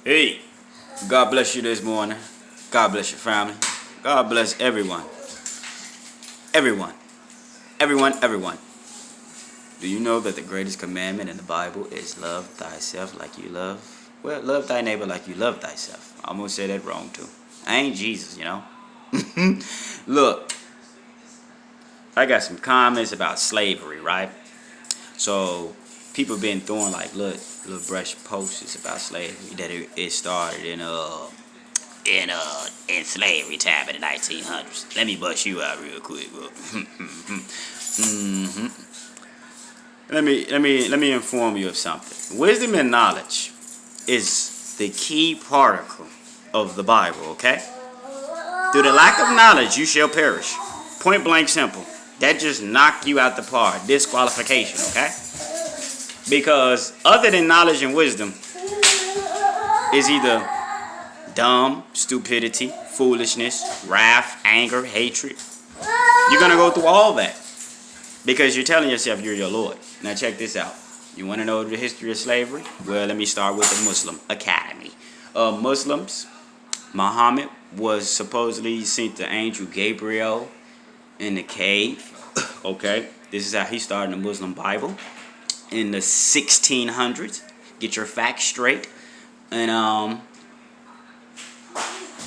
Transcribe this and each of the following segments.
Hey, God bless you this morning. God bless your family. God bless everyone. Everyone. Everyone. Do you know that the greatest commandment in the Bible is love thyself like you love? Well, love thy neighbor like you love thyself. I almost said that wrong too. I ain't Jesus, you know. Look, I got some comments about slavery, right? So people been throwing like little brush posts about slavery that it started in slavery time in the 1900s. Let me bust you out real quick, bro. hmm Let me inform you of something. Wisdom and knowledge is the key particle of the Bible. Okay. Through the lack of knowledge, you shall perish. Point blank simple. That just knocked you out the park. Disqualification. Okay. Because other than knowledge and wisdom is either dumb, stupidity, foolishness, wrath, anger, hatred. You're going to go through all that because you're telling yourself you're your Lord. Now check this out. You want to know the history of slavery? Well, let me start with the Muslim Academy. Muslims, Muhammad was supposedly sent to Angel Gabriel in the cave. Okay, this is how he started the Muslim Bible in the 1600s. Get your facts straight. And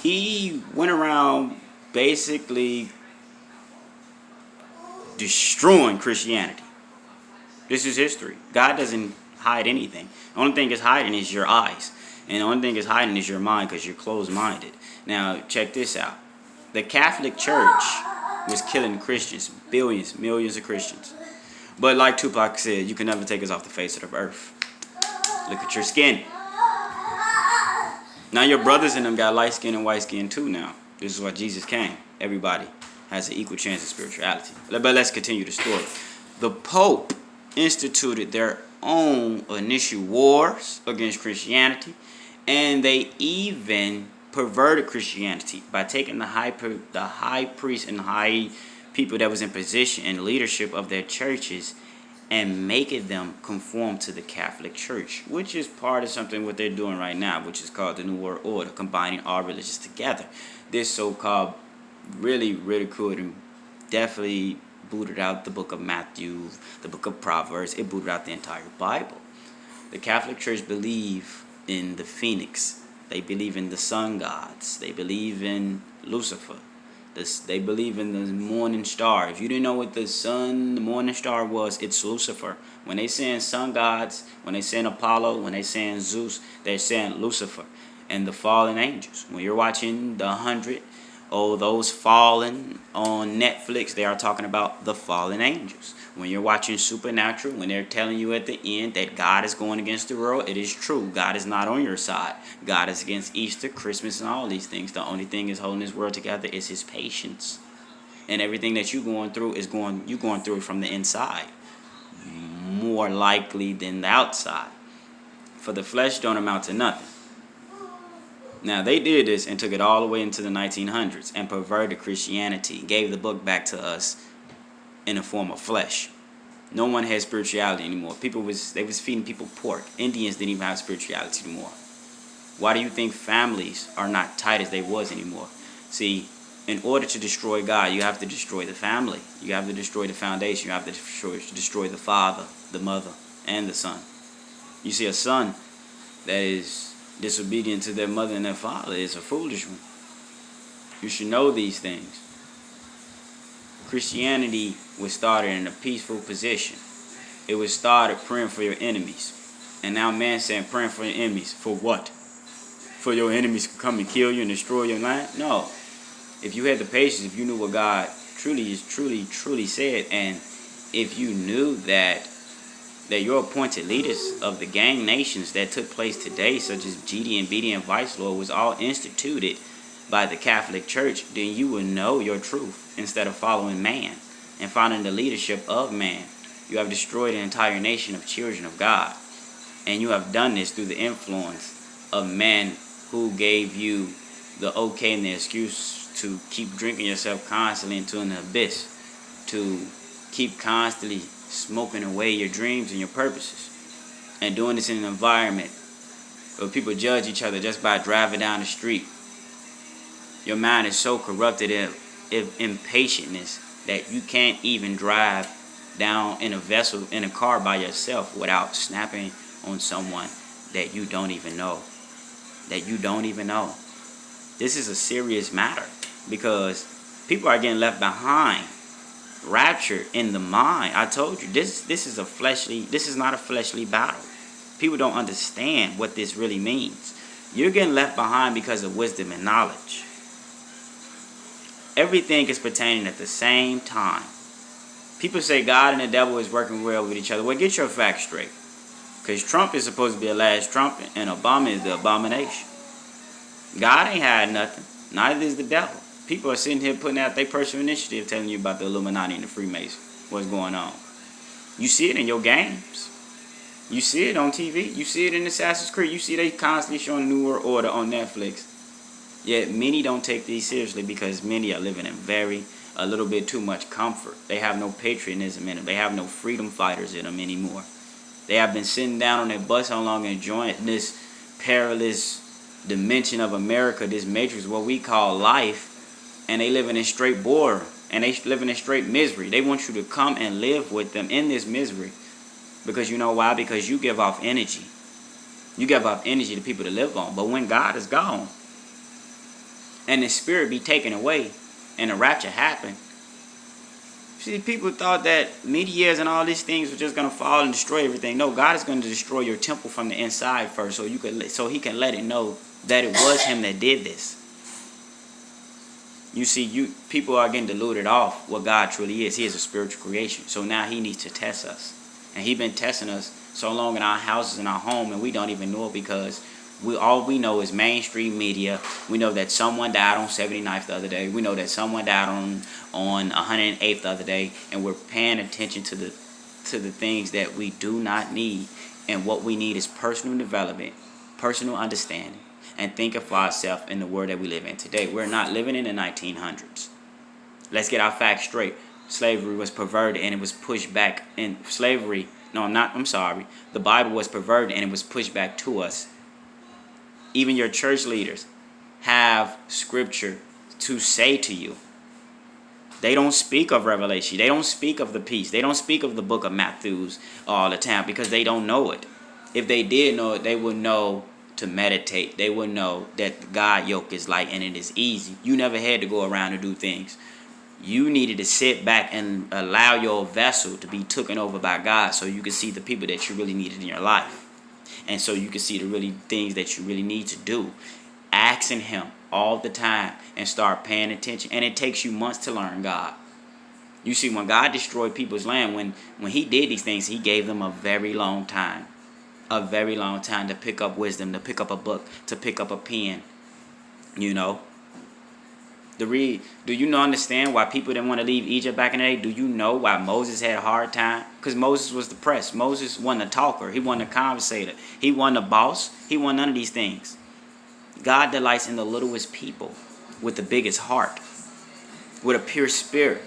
he went around basically destroying Christianity. This is history. God doesn't hide anything. The only thing is hiding is your eyes. And the only thing is hiding is your mind because you're closed-minded. Now, check this out. The Catholic Church was killing Christians. Billions, millions of Christians. But like Tupac said, you can never take us off the face of the earth. Look at your skin. Now your brothers in them got light skin and white skin too now. This is why Jesus came. Everybody has an equal chance of spirituality. But let's continue the story. The Pope instituted their own initial wars against Christianity, and they even perverted Christianity by taking the high priest and high people that was in position and leadership of their churches and making them conform to the Catholic Church, which is part of something what they're doing right now, which is called the New World Order, combining all religions together. This so-called really ridiculed and definitely booted out the book of Matthew, the book of Proverbs. It booted out the entire Bible. The Catholic Church believe in the phoenix. They believe in the sun gods. They believe in Lucifer. They believe in the morning star. If you didn't know what the morning star was, it's Lucifer. When they saying sun gods, when they saying Apollo, when they saying Zeus, they're saying Lucifer and the fallen angels. When you're watching The 100, those fallen on Netflix, they are talking about the fallen angels. When you're watching Supernatural, when they're telling you at the end that God is going against the world, it is true. God is not on your side. God is against Easter, Christmas, and all these things. The only thing is holding this world together is his patience. And everything that you're going through is going through it from the inside. More likely than the outside. For the flesh don't amount to nothing. Now, they did this and took it all the way into the 1900s and perverted Christianity, gave the book back to us in the form of flesh. No one had spirituality anymore. They was feeding people pork. Indians didn't even have spirituality anymore. Why do you think families are not tight as they was anymore? See, in order to destroy God, you have to destroy the family. You have to destroy the foundation. You have to destroy the father, the mother, and the son. You see, a son that is disobedient to their mother and their father is a foolish one. You should know these things. Christianity was started in a peaceful position. It was started praying for your enemies. And now man saying praying for your enemies. For what? For your enemies to come and kill you and destroy your land? No. If you had the patience, if you knew what God truly said, and if you knew that your appointed leaders of the gang nations that took place today, such as GD and BD and Vice Lord, was all instituted by the Catholic Church, then you will know your truth instead of following man and following the leadership of man. You have destroyed an entire nation of children of God. And you have done this through the influence of men who gave you the okay and the excuse to keep drinking yourself constantly into an abyss, to keep constantly smoking away your dreams and your purposes, and doing this in an environment Or people judge each other just by driving down the street. Your mind is so corrupted in impatientness that you can't even drive down in a vessel, in a car by yourself without snapping on someone that you don't even know. That you don't even know. This is a serious matter because people are getting left behind. Rapture in the mind. I told you, this is not a fleshly battle. People don't understand what this really means. You're getting left behind because of wisdom and knowledge. Everything is pertaining at the same time. People say God and the devil is working well with each other. Well, get your facts straight. Because Trump is supposed to be a last trumpet and Obama is the abomination. God ain't had nothing. Neither is the devil. People are sitting here putting out their personal initiative telling you about the Illuminati and the Freemasons. What's going on. You see it in your games. You see it on TV. You see it in Assassin's Creed. You see they constantly showing New World Order on Netflix. Yet many don't take these seriously because many are living in a little bit too much comfort. They have no patriotism in them. They have no freedom fighters in them anymore. They have been sitting down on their bus so long enjoying this perilous dimension of America, this matrix, what we call life, and they living in straight boredom, and they living in straight misery. They want you to come and live with them in this misery. Because you know why? Because you give off energy. You give off energy to people to live on. But when God is gone, and the spirit be taken away, and the rapture happen. See, people thought that meteors and all these things were just gonna fall and destroy everything. No, God is going to destroy your temple from the inside first, so He can let it know that it was Him that did this. You see, people are getting deluded off what God truly is. He is a spiritual creation. So now He needs to test us, and He's been testing us so long in our houses and our home, and we don't even know it because all we know is mainstream media. We know that someone died on 79th the other day. We know that someone died on 108th the other day, and we're paying attention to the things that we do not need. And what we need is personal development, personal understanding, and thinking for ourselves in the world that we live in today. We're not living in the 1900s. Let's get our facts straight. Slavery was perverted and it was pushed back. The Bible was perverted and it was pushed back to us. Even your church leaders have scripture to say to you. They don't speak of Revelation. They don't speak of the peace. They don't speak of the book of Matthew all the time because they don't know it. If they did know it, they would know to meditate. They would know that God yoke is light and it is easy. You never had to go around and do things. You needed to sit back and allow your vessel to be taken over by God so you could see the people that you really needed in your life. And so you can see the really things that you really need to do. Asking Him all the time and start paying attention. And it takes you months to learn God. You see, when God destroyed people's land, when He did these things, He gave them a very long time. A very long time to pick up wisdom, to pick up a book, to pick up a pen. You know. To read. Do you understand why people didn't want to leave Egypt back in the day? Do you know why Moses had a hard time? Because Moses was depressed. Moses wasn't a talker. He wasn't a conversator. He wasn't a boss. He wasn't none of these things. God delights in the littlest people with the biggest heart, with a pure spirit.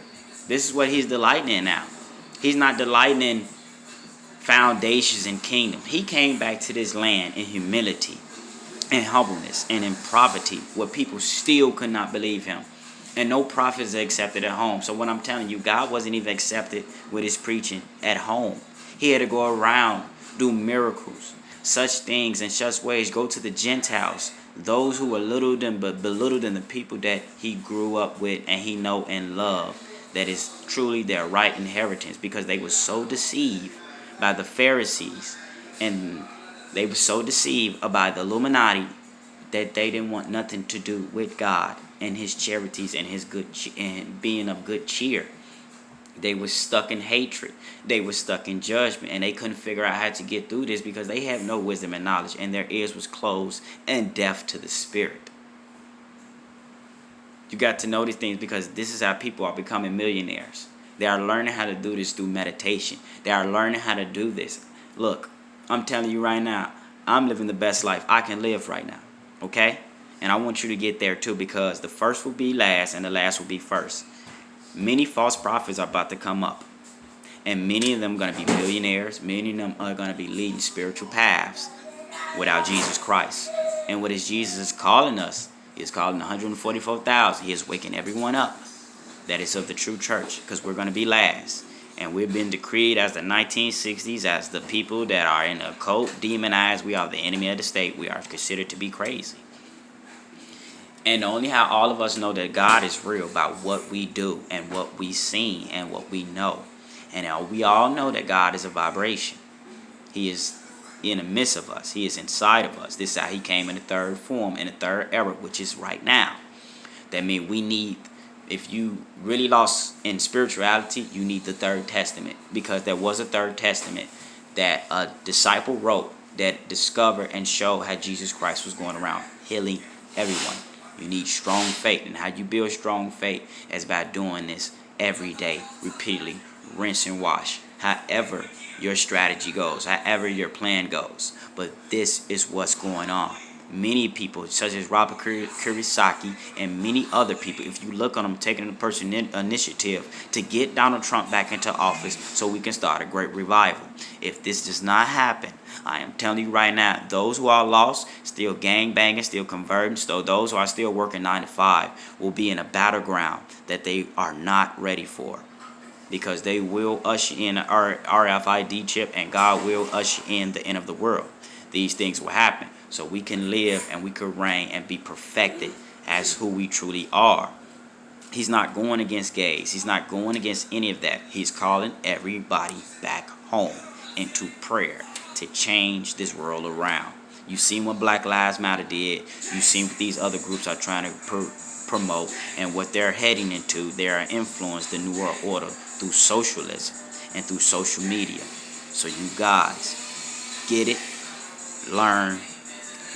This is what He's delighting in now. He's not delighting in foundations and kingdom. He came back to this land in humility, in humbleness, and in poverty, where people still could not believe Him. And no prophets are accepted at home. So what I'm telling you, God wasn't even accepted with His preaching at home. He had to go around, do miracles, such things in such ways, go to the Gentiles, those who were belittled than the people that He grew up with and He know and love, that is truly their right inheritance, because they were so deceived by the Pharisees, and they were so deceived by the Illuminati that they didn't want nothing to do with God and His charities and His good and being of good cheer. They were stuck in hatred. They were stuck in judgment, and they couldn't figure out how to get through this because they had no wisdom and knowledge, and their ears was closed and deaf to the Spirit. You got to know these things because this is how people are becoming millionaires. They are learning how to do this through meditation. They are learning how to do this. Look, I'm telling you right now, I'm living the best life I can live right now. Okay? And I want you to get there too, because the first will be last and the last will be first. Many false prophets are about to come up. And many of them are going to be millionaires. Many of them are going to be leading spiritual paths. without Jesus Christ. And what is Jesus calling us? He is calling 144,000. He is waking everyone up that is of the true church, because we're going to be last. And we've been decreed as the 1960s as the people that are in a cult, demonized. We are the enemy of the state. We are considered to be crazy. And only how all of us know that God is real about what we do and what we see and what we know. And we all know that God is a vibration. He is in the midst of us. He is inside of us. This is how he came in the third form, in the third era, which is right now. That means we need, if you really lost in spirituality, you need the third testament. Because there was a third testament that a disciple wrote that discovered and showed how Jesus Christ was going around healing everyone. You need strong faith. And how you build strong faith is by doing this every day, repeatedly, rinse and wash. However your strategy goes, however your plan goes. But this is what's going on. Many people, such as Robert Kiyosaki and many other people, if you look on them, taking the personal initiative to get Donald Trump back into office so we can start a great revival. If this does not happen, I am telling you right now, those who are lost, still gang-banging, still converting, so those who are still working 9 to 5 will be in a battleground that they are not ready for. Because they will usher in an RFID chip, and God will usher in the end of the world. These things will happen so we can live and we can reign and be perfected as who we truly are. He's not going against gays. He's not going against any of that. He's calling everybody back home into prayer to change this world around. You've seen what Black Lives Matter did. You've seen what these other groups are trying to promote and what they're heading into. They are influenced the New World Order through socialism and through social media. So you guys, get it, learn,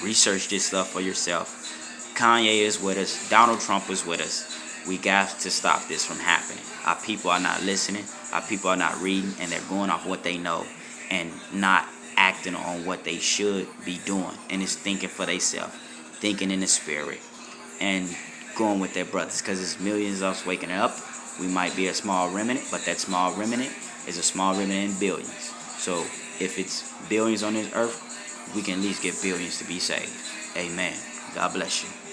research this stuff for yourself. Kanye is with us. Donald Trump is with us. We got to stop this from happening. Our people are not listening. Our people are not reading, and they're going off what they know and not acting on what they should be doing. And it's thinking for themselves, thinking in the spirit, and going with their brothers, because there's millions of us waking up. We might be a small remnant, but that small remnant is a small remnant in billions. So if it's billions on this earth, we can at least get billions to be saved. Amen. God bless you.